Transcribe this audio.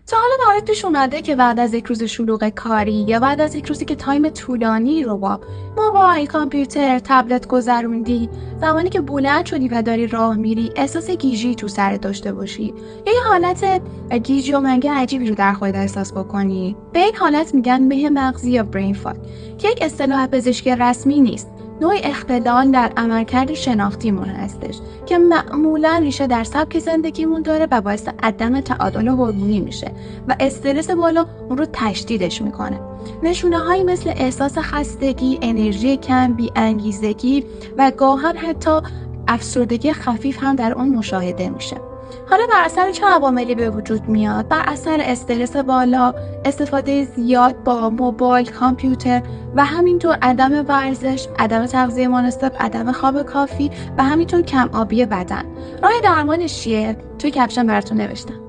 تا حالا برات پیش اومده که بعد از یک روز شلوغ کاری یا بعد از یک روزی که تایم طولانی رو با موبایل، کامپیوتر، تبلت گذروندی، زمانی که بلند شدی و داری راه میری احساس گیجی تو سرت داشته باشی یا یه حالت گیج و منگه عجیبی رو در خودت احساس بکنی؟ به این حالت میگن مه مغزی یا برین فاگ که یک اصطلاح پزشکی رسمی نیست، نوع اختلال در عملکرد شناختیمون هستش که معمولا ریشه در سبک زندگیمون داره و باعث عدم تعادل هورمونی میشه و استرس بالا اون رو تشدیدش میکنه. نشونه هایی مثل احساس خستگی، انرژی کم، بی‌انگیزگی و گاهن حتی افسردگی خفیف هم در اون مشاهده میشه. حالا بر اثر چه عواملی به وجود میاد؟ بر اثر استرس بالا، استفاده زیاد با موبایل، کامپیوتر و همینطور عدم ورزش، عدم تغذیه مناسب، عدم خواب کافی و همینطور کم آبی بدن. راه درمانش چیه؟ توی کپشن براتون نوشتم.